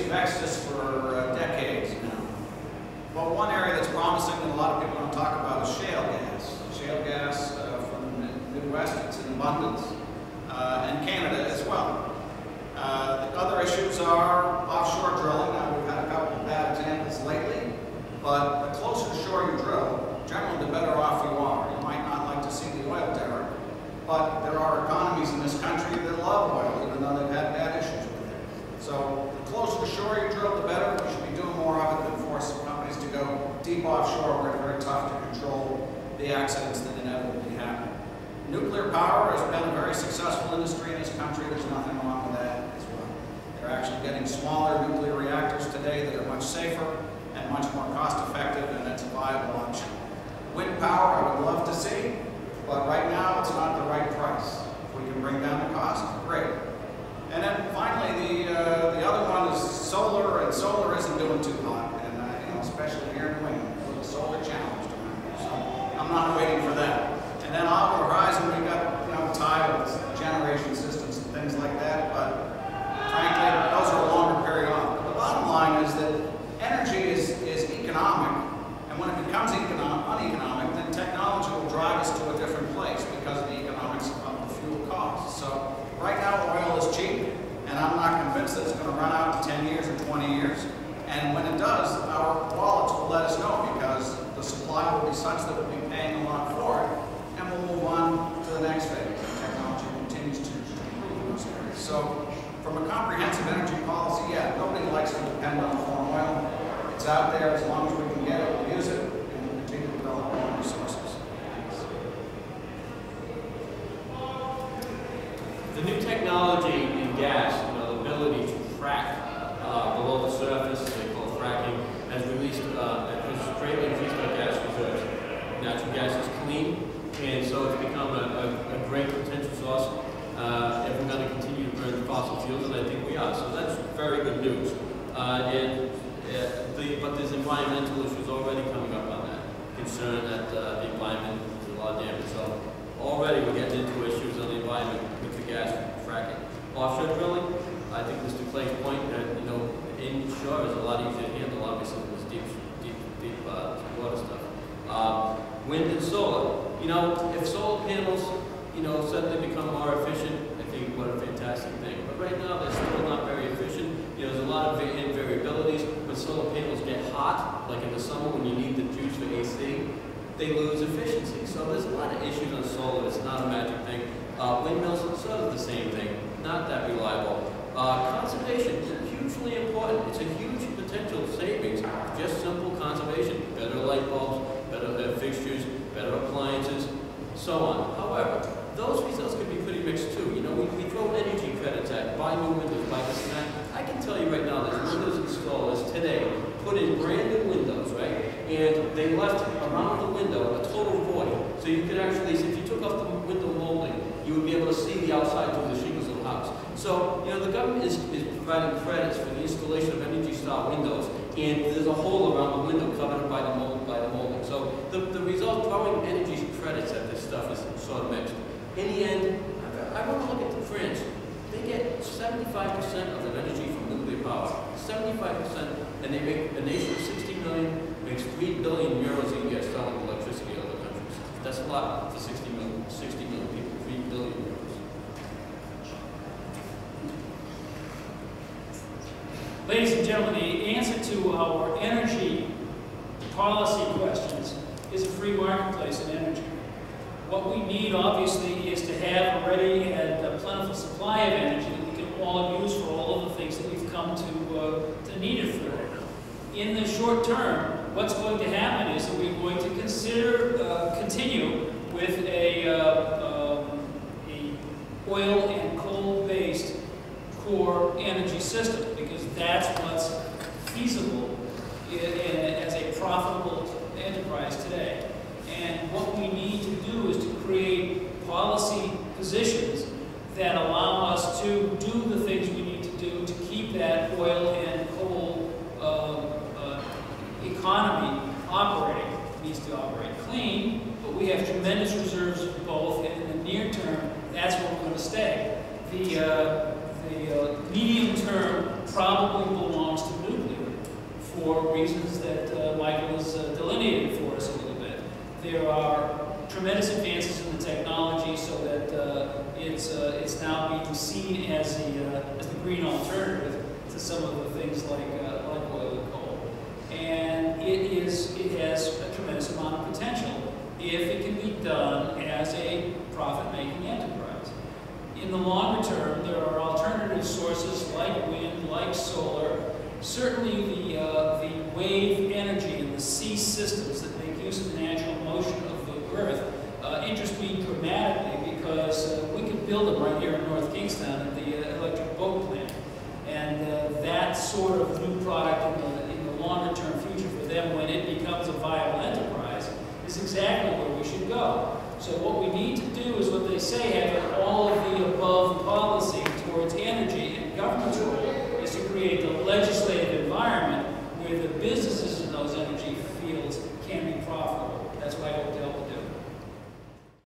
have vexed us for decades now. Well, one area that's promising that a lot of people don't talk about is shale gas. Shale gas from the Midwest, it's in abundance, and Canada as well. The other issues are offshore drilling. Now, we've had a couple of bad examples lately, but the closer to shore you drill, generally the better off you are. You might not like to see the oil derrick, but there are economies in this country that love oil, even though they've had bad issues with it. So the closer to shore you drill, the better. We should be doing more of it than force companies to go deep offshore where it's very tough to control the accidents that inevitably happen. Nuclear power has been a very successful industry in this country. There's nothing wrong with that as well. They're actually getting smaller nuclear reactors today that are much safer and much more cost effective, and it's a viable option. Wind power I would love to see, but right now it's not the right price. If we can bring down the cost, great. And then finally, the other one is solar, and solar isn't doing too hot, and you know, especially here in New England, we're the solar challenged around here, so I'm not waiting for that. And then on the horizon, we've got, you know, tides, generation systems, and things like that, but frankly, those are a longer period on. But the bottom line is that energy is economic, and when it becomes uneconomic, then technology will drive us to a different place because of the economics of the fuel costs. So right now, oil is cheap, and I'm not convinced that it's going to run out in 10 years or 20 years. And when it does, our wallets will let us know because the supply will be such that we'll be paying a lot for it, and we'll move on to the next phase. Technology continues to improve in those areas. So from a comprehensive energy policy, yeah, nobody likes to depend on foreign oil. It's out there. As long as we can get it, we'll use it, and we'll continue to develop more resources. The new technology in gas, you know, the ability to frack below the surface, they call fracking, has greatly increased our gas reserves. Natural gas is clean, and so it's become a great potential source. If we're going to continue to burn fossil fuels, and I think we are, so that's very good news. But there's environmental issues already coming up on that. Concern that the environment is a lot of damage. So already we're getting into issues on the environment with the gas fracking. Offshore drilling, I think Mr. Clay's point that, you know, inshore is a lot easier to handle, obviously, with this deep water stuff. Wind and solar. You know, if solar panels, you know, suddenly become more efficient, I think what a fantastic thing. But right now, they're still not very efficient. You know, there's a lot of variabilities. When solar panels get hot, like in the summer when you need the juice for AC, they lose efficiency. So there's a lot of issues on solar. It's not a magic thing. Windmills are sort of the same thing. Not that reliable. Conservation is hugely important. It's a huge potential savings. Just simple conservation. Better light bulbs, better fixtures, better appliances, so on. However, those results could be pretty mixed too. You know, we throw energy credits at buy new windows, buy this and that. I can tell you right now, there's windows installers today put in brand new windows, right? And they left around the window a total void. So you could actually, if you took off the window molding, you would be able to see the outside through the shingles of the house. So, you know, the government is providing credits for the installation of Energy Star windows, and there's a hole around the window covered up by the molding. So the result, throwing energy credits at this stuff is sort of mixed. In the end, I want to look at France. They get 75% of their energy from nuclear power. 75%, and they make a nation of 60 million makes 3 billion euros a year selling electricity to other countries. That's a lot for 60 million people. 3 billion euros. Ladies and gentlemen, the answer to our energy policy questions is a free marketplace in energy. What we need, obviously, is to have a ready and a plentiful supply of energy that we can all use for all of the things that we've come to need it for. In the short term, what's going to happen is that we're going to continue with a oil and coal-based core energy system, because that's what's feasible as a profitable enterprise today. And what we need to do is to create policy positions that allow us to do the things we need to do to keep that oil and coal economy operating. It needs to operate clean, but we have tremendous reserves of both, and in the near term, that's where we're going to stay. The medium term probably belongs for reasons that Michael has delineated for us a little bit. There are tremendous advances in the technology so that it's now being seen as the green alternative to some of the things like oil and coal. And it has a tremendous amount of potential if it can be done as a profit-making enterprise. In the longer term, there are alternative sources like wind, like solar. Certainly the wave energy and the sea systems that make use of the natural motion of the Earth interest me dramatically, because we could build them right here in North Kingstown at the electric boat plant. And that sort of new product in the longer term future for them, when it becomes a viable enterprise, is exactly where we should go. So what we need to do is what they say, have all of